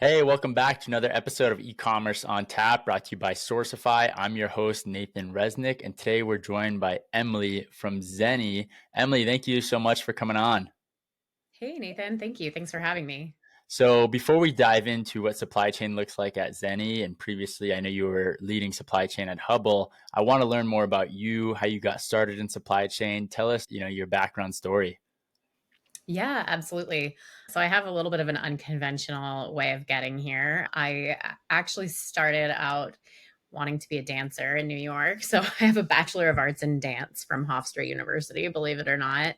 Hey, welcome back to another episode of e-commerce on tap brought to you by Sourcify. I'm your host, Nathan Resnick, and today we're joined by Emily from Zenni. Emily, thank you so much for coming on. Hey, Nathan. Thank you. Thanks for having me. So before we dive into what supply chain looks like at Zenni, and previously I know you were leading supply chain at Hubble, I want to learn more about you, how you got started in supply chain. Tell us, your background story. Yeah, absolutely. So I have a little bit of an unconventional way of getting here. Actually started out wanting to be a dancer in New York. So I have a Bachelor of Arts in Dance from Hofstra University, believe it or not.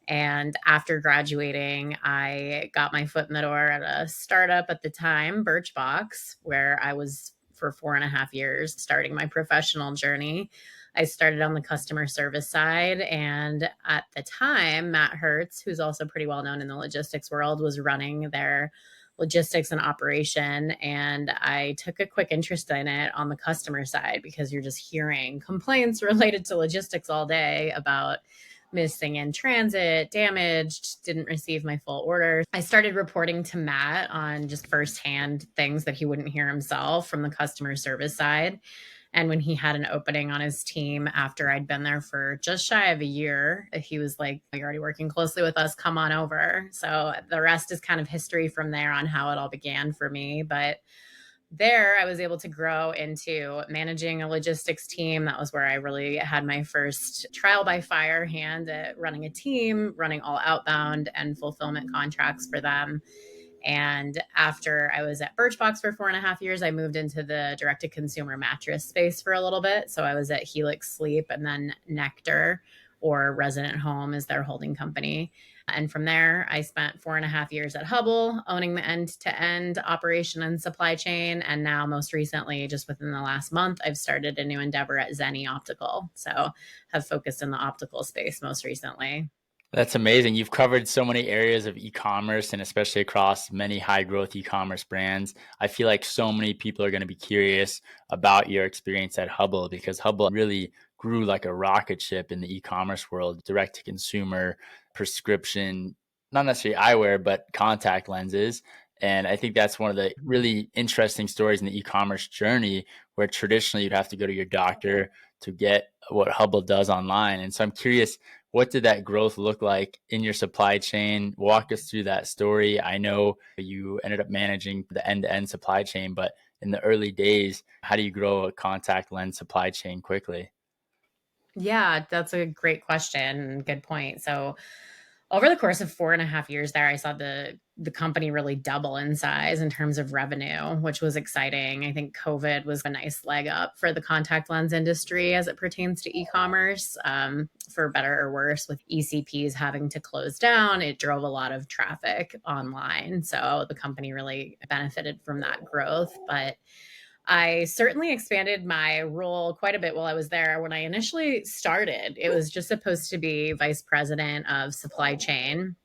And after graduating, I got my foot in the door at a startup at the time, Birchbox, where I was for 4.5 years starting my professional journey. I started on the customer service side. And at the time, Matt Hertz, who's also pretty well known in the logistics world, was running their logistics and operation. And I took a quick interest in it on the customer side because you're just hearing complaints related to logistics all day about missing in transit, damaged, didn't receive my full order. I started reporting to Matt on just firsthand things that he wouldn't hear himself from the customer service side. And when he had an opening on his team after I'd been there for just shy of a year, he was like, "You're already working closely with us. Come on over." So the rest is kind of history from there on how it all began for me. But there, I was able to grow into managing a logistics team. That was where I really had my first trial by fire hand at running a team, running all outbound and fulfillment contracts for them. And after I was at Birchbox for 4.5 years, I moved into the direct to consumer mattress space for a little bit. So I was at Helix Sleep and then Nectar, or Resident Home is their holding company. And from there, I spent 4.5 years at Hubble, owning the end to end operation and supply chain. And now, most recently, just within the last month, I've started a new endeavor at Zenni Optical. So have focused in the optical space most recently. That's amazing. You've covered so many areas of e-commerce and especially across many high growth e-commerce brands. I feel like so many people are going to be curious about your experience at Hubble because Hubble really grew like a rocket ship in the e-commerce world, direct to consumer, prescription, not necessarily eyewear, but contact lenses. And I think that's one of the really interesting stories in the e-commerce journey where traditionally you'd have to go to your doctor to get what Hubble does online. And so I'm curious, what did that growth look like in your supply chain? Walk us through that story. I know you ended up managing the end-to-end supply chain, but in the early days, how do you grow a contact lens supply chain quickly? Yeah, that's a great question. Good point. So, over the course of 4.5 years there, I saw the company really double in size in terms of revenue, which was exciting. I think COVID was a nice leg up for the contact lens industry as it pertains to e-commerce. For better or worse, with ECPs having to close down, it drove a lot of traffic online. So the company really benefited from that growth. But I certainly expanded my role quite a bit while I was there. When I initially started, it was just supposed to be vice president of supply chain.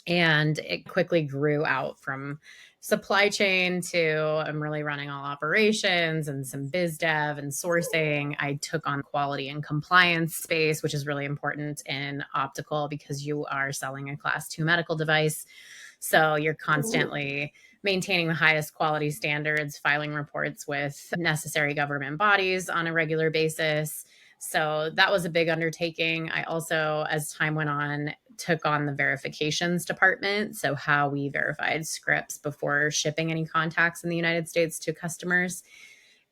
And it quickly grew out from supply chain to I'm really running all operations and some biz dev and sourcing. I took on quality and compliance space, which is really important in optical because you are selling a class 2 medical device. So you're constantly maintaining the highest quality standards, filing reports with necessary government bodies on a regular basis. So that was a big undertaking. I also, as time went on, took on the verifications department. So, how we verified scripts before shipping any contacts in the United States to customers.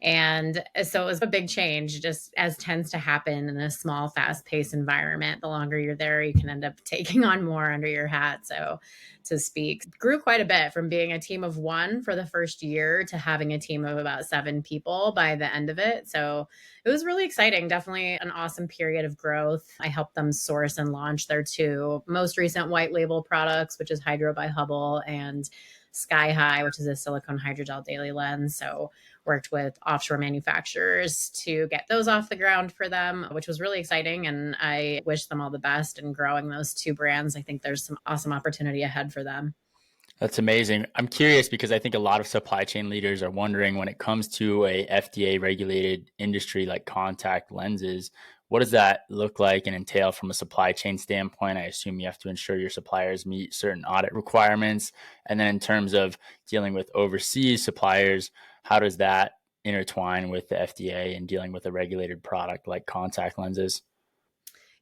And so it was a big change, just as tends to happen in a small, fast paced environment. The longer you're there, you can end up taking on more under your hat, so to speak. Grew quite a bit from being a team of one for the first year to having a team of about 7 people by the end of it. So it was really exciting. Definitely an awesome period of growth. I helped them source and launch their two most recent white label products, which is Hydro by Hubble and Sky High, which is a silicone hydrogel daily lens. So worked with offshore manufacturers to get those off the ground for them, which was really exciting. And I wish them all the best in growing those two brands. I think there's some awesome opportunity ahead for them. That's amazing. I'm curious because I think a lot of supply chain leaders are wondering when it comes to a FDA regulated industry like contact lenses, What does that look like and entail from a supply chain standpoint? I assume you have to ensure your suppliers meet certain audit requirements. And then in terms of dealing with overseas suppliers, how does that intertwine with the FDA and dealing with a regulated product like contact lenses?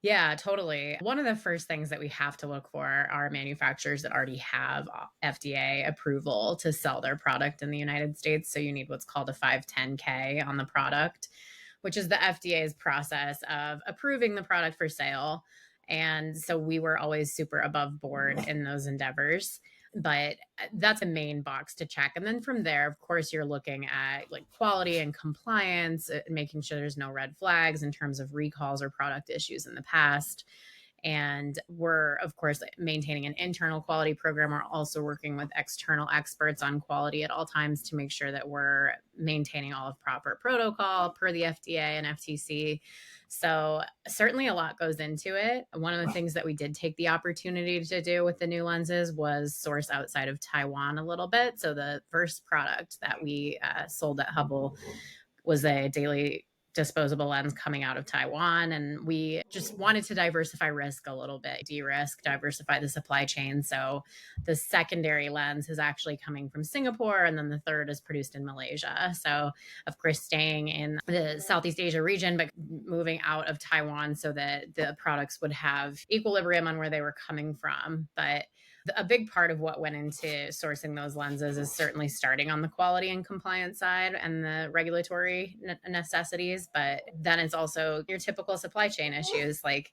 Yeah, totally. One of the first things that we have to look for are manufacturers that already have FDA approval to sell their product in the United States. So you need what's called a 510K on the product, which is the FDA's process of approving the product for sale. And so we were always super above board in those endeavors. But that's a main box to check. And then from there, of course, you're looking at like quality and compliance, making sure there's no red flags in terms of recalls or product issues in the past. And we're, of course, maintaining an internal quality program. We're also working with external experts on quality at all times to make sure that we're maintaining all of proper protocol per the FDA and FTC. So certainly a lot goes into it. One of the things that we did take the opportunity to do with the new lenses was source outside of Taiwan a little bit. So the first product that we sold at Hubble was a daily disposable lens coming out of Taiwan. And we just wanted to diversify risk a little bit, de-risk, diversify the supply chain. So the secondary lens is actually coming from Singapore, and then the third is produced in Malaysia. So, of course, staying in the Southeast Asia region, but moving out of Taiwan so that the products would have equilibrium on where they were coming from. But a big part of what went into sourcing those lenses is certainly starting on the quality and compliance side and the regulatory necessities, but then it's also your typical supply chain issues like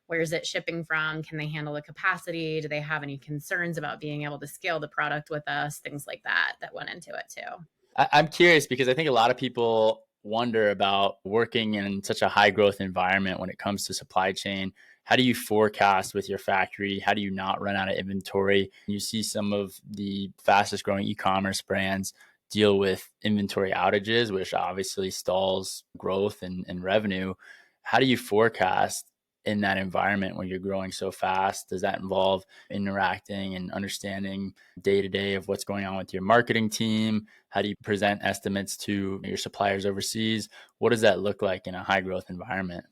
where's it shipping from? Can they handle the capacity? Do they have any concerns about being able to scale the product with us? Things like that that went into it too. I'm curious because I think a lot of people wonder about working in such a high growth environment when it comes to supply chain. How do you forecast with your factory? How do you not run out of inventory? You see some of the fastest growing e-commerce brands deal with inventory outages, which obviously stalls growth and revenue. How do you forecast in that environment when you're growing so fast? Does that involve interacting and understanding day to day of what's going on with your marketing team? How do you present estimates to your suppliers overseas? What does that look like in a high growth environment?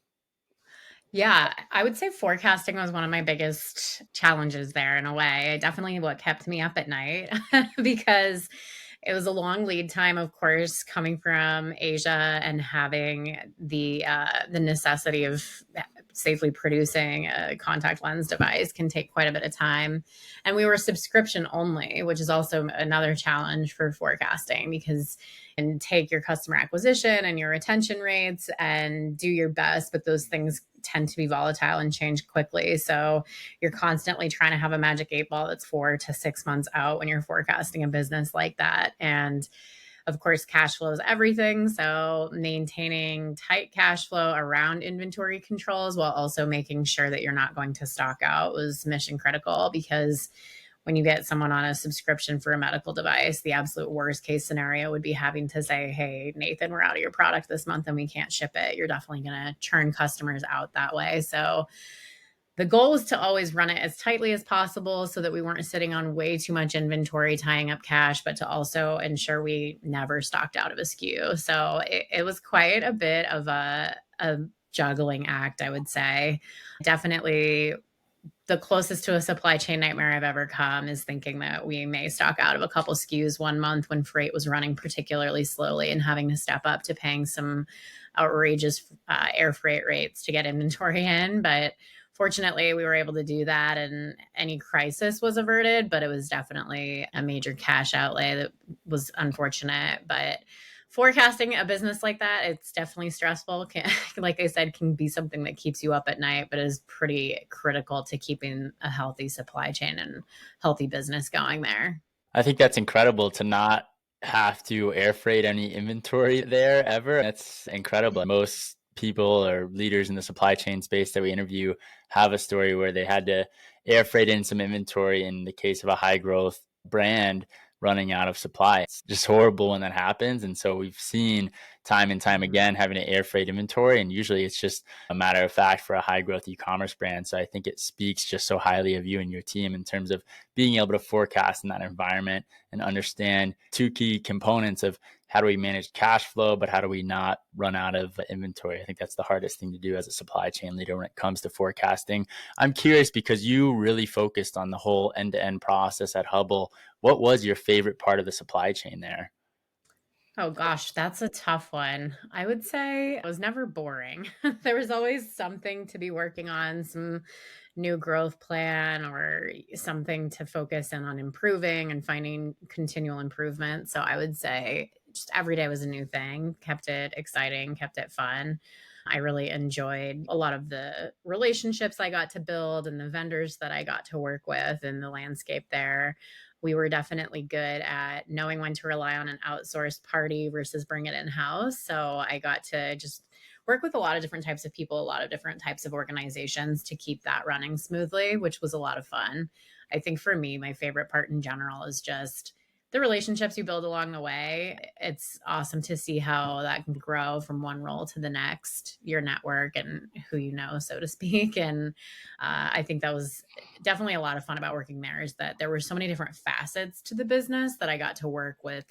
Yeah, I would say forecasting was one of my biggest challenges there in a way. Definitely what kept me up at night because it was a long lead time, of course, coming from Asia and having the necessity of safely producing a contact lens device can take quite a bit of time. And we were subscription only, which is also another challenge for forecasting because and take your customer acquisition and your retention rates and do your best, but those things tend to be volatile and change quickly. So you're constantly trying to have a magic 8 ball that's 4 to 6 months out when you're forecasting a business like that. And of course, cash flow is everything. So maintaining tight cash flow around inventory controls while also making sure that you're not going to stock out was mission critical because when you get someone on a subscription for a medical device, the absolute worst case scenario would be having to say, hey, Nathan, we're out of your product this month and we can't ship it. You're definitely going to churn customers out that way. So the goal was to always run it as tightly as possible so that we weren't sitting on way too much inventory, tying up cash, but to also ensure we never stocked out of a SKU. So it was quite a bit of a juggling act, I would say. Definitely the closest to a supply chain nightmare I've ever come is thinking that we may stock out of a couple SKUs one month when freight was running particularly slowly and having to step up to paying some outrageous air freight rates to get inventory in. But fortunately, we were able to do that and any crisis was averted, but it was definitely a major cash outlay that was unfortunate. But forecasting a business like that, it's definitely stressful. Like I said, can be something that keeps you up at night, but is pretty critical to keeping a healthy supply chain and healthy business going there. I think that's incredible to not have to air freight any inventory there ever. That's incredible. Most people or leaders in the supply chain space that we interview have a story where they had to air freight in some inventory in the case of a high growth brand running out of supply. It's just horrible when that happens. And so we've seen time and time Mhm. again having to air freight inventory. And usually it's just a matter of fact for a high growth e-commerce brand. So I think it speaks just so highly of you and your team in terms of being able to forecast in that environment and understand two key components of how do we manage cash flow, but how do we not run out of inventory? I think that's the hardest thing to do as a supply chain leader when it comes to forecasting. I'm curious because you really focused on the whole end to end process at Hubble. What was your favorite part of the supply chain there? Oh gosh, that's a tough one. I would say it was never boring. There was always something to be working on, some new growth plan or something to focus in on improving and finding continual improvement. So I would say just every day was a new thing, kept it exciting, kept it fun. I really enjoyed a lot of the relationships I got to build and the vendors that I got to work with and the landscape there. We were definitely good at knowing when to rely on an outsourced party versus bring it in house. So I got to just work with a lot of different types of people, a lot of different types of organizations to keep that running smoothly, which was a lot of fun. I think for me, my favorite part in general is just the relationships you build along the way. It's awesome to see how that can grow from one role to the next, your network and who you know, so to speak. And I think that was definitely a lot of fun about working there is that there were so many different facets to the business that I got to work with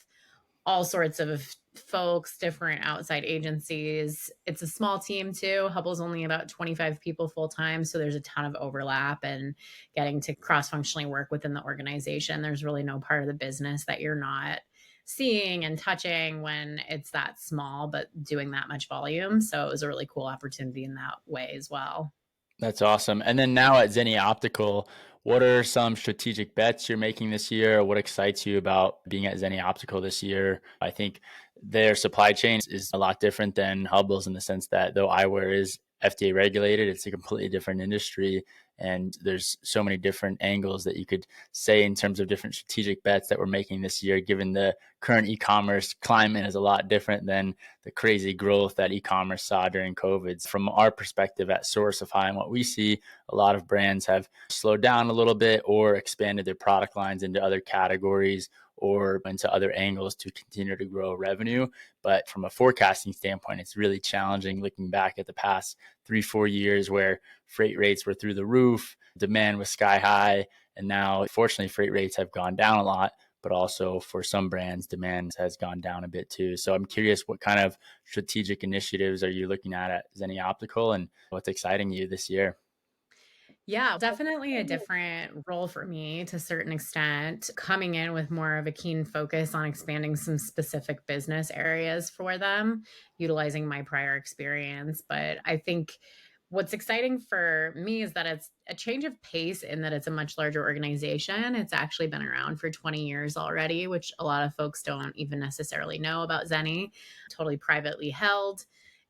all sorts of folks, different outside agencies. It's a small team too. Hubble's only about 25 people full time. So there's a ton of overlap and getting to cross functionally work within the organization. There's really no part of the business that you're not seeing and touching when it's that small, but doing that much volume. So it was a really cool opportunity in that way as well. That's awesome. And then now at Zenni Optical, what are some strategic bets you're making this year? What excites you about being at Zenni Optical this year? I think their supply chain is a lot different than Hubble's in the sense that though eyewear is FDA regulated, it's a completely different industry. And there's so many different angles that you could say in terms of different strategic bets that we're making this year, given the current e-commerce climate is a lot different than the crazy growth that e-commerce saw during COVID. From our perspective at Sourcify and what we see, a lot of brands have slowed down a little bit or expanded their product lines into other categories or into other angles to continue to grow revenue. But from a forecasting standpoint, it's really challenging looking back at the past 3, 4 years where freight rates were through the roof, demand was sky high. And now, fortunately, freight rates have gone down a lot, but also for some brands, demand has gone down a bit too. So I'm curious, what kind of strategic initiatives are you looking at Zenni Optical and what's exciting you this year? Yeah, definitely a different role for me to a certain extent, coming in with more of a keen focus on expanding some specific business areas for them, utilizing my prior experience. But I think what's exciting for me is that it's a change of pace in that it's a much larger organization. It's actually been around for 20 years already, which a lot of folks don't even necessarily know about Zenni, totally privately held.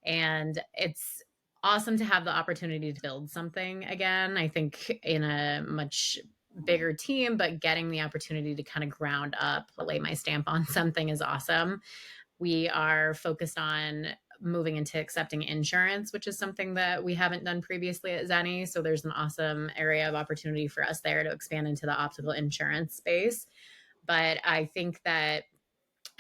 And it's awesome to have the opportunity to build something again. I think in a much bigger team, but getting the opportunity to kind of ground up, lay my stamp on something is awesome. We are focused on moving into accepting insurance, which is something that we haven't done previously at Zenni. So there's an awesome area of opportunity for us there to expand into the optical insurance space. But I think that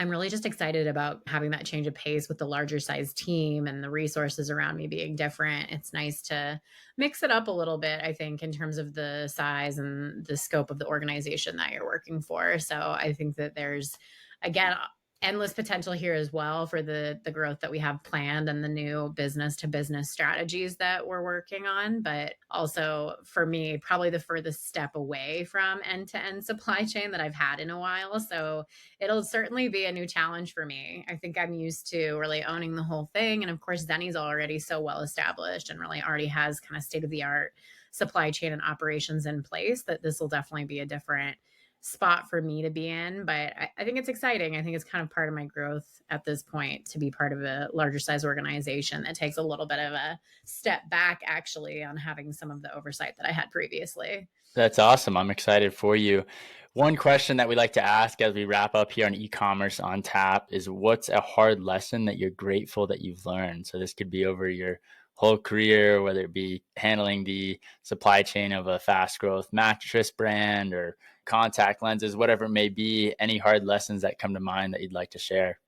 I'm really just excited about having that change of pace with the larger size team and the resources around me being different. It's nice to mix it up a little bit, I think, in terms of the size and the scope of the organization that you're working for. So I think that there's, again, endless potential here as well for the growth that we have planned and the new business to business strategies that we're working on, but also for me probably the furthest step away from end to end supply chain that I've had in a while. So it'll certainly be a new challenge for me. I think I'm used to really owning the whole thing. And of course, Zenni's already so well established and really already has kind of state of the art supply chain and operations in place that this will definitely be a different spot for me to be in. But I think it's exciting. I think it's kind of part of my growth at this point to be part of a larger size organization that takes a little bit of a step back, actually, on having some of the oversight that I had previously. That's awesome. I'm excited for you. One question that we like to ask as we wrap up here on e-commerce on tap is what's a hard lesson that you're grateful that you've learned? So this could be over your whole career, whether it be handling the supply chain of a fast growth mattress brand or contact lenses, whatever it may be, any hard lessons that come to mind that you'd like to share?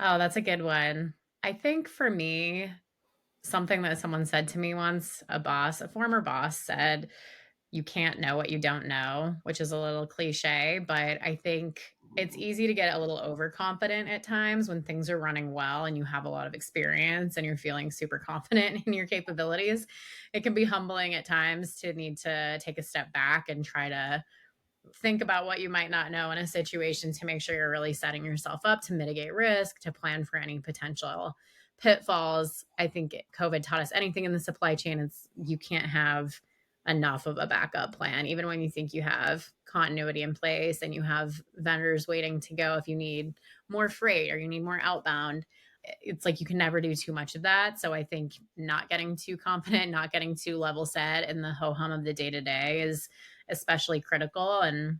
Oh, that's a good one. I think for me, something that someone said to me once, a former boss said, "You can't know what you don't know," which is a little cliche, but I think it's easy to get a little overconfident at times when things are running well and you have a lot of experience and you're feeling super confident in your capabilities. It can be humbling at times to need to take a step back and try to think about what you might not know in a situation to make sure you're really setting yourself up to mitigate risk, to plan for any potential pitfalls. I think COVID taught us anything in the supply chain. It's you can't have enough of a backup plan, even when you think you have continuity in place and you have vendors waiting to go if you need more freight or you need more outbound. It's like you can never do too much of that. So I think not getting too confident, not getting too level set in the ho hum of the day to day is especially critical. And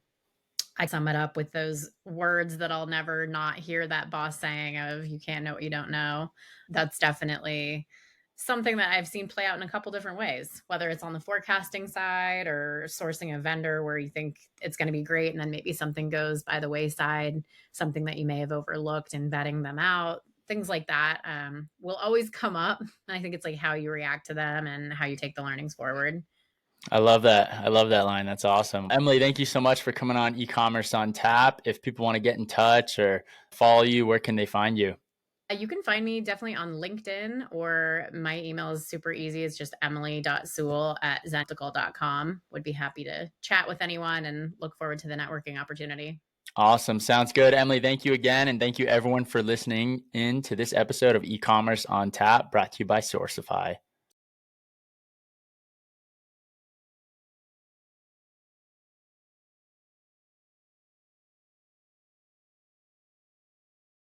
I sum it up with those words that I'll never not hear that boss saying of you can't know what you don't know. That's definitely something that I've seen play out in a couple different ways, whether it's on the forecasting side or sourcing a vendor where you think it's going to be great and then maybe something goes by the wayside, something that you may have overlooked and vetting them out. Things like that will always come up. And I think it's like how you react to them and how you take the learnings forward. I love that. I love that line. That's awesome. Emily, thank you so much for coming on e-commerce on tap. If people want to get in touch or follow you, where can they find you? You can find me definitely on LinkedIn, or my email is super easy. It's just emily.sewell@zennioptical.com. Would be happy to chat with anyone and look forward to the networking opportunity. Awesome. Sounds good. Emily, thank you again. And thank you everyone for listening in to this episode of e-commerce on tap brought to you by Sourcify.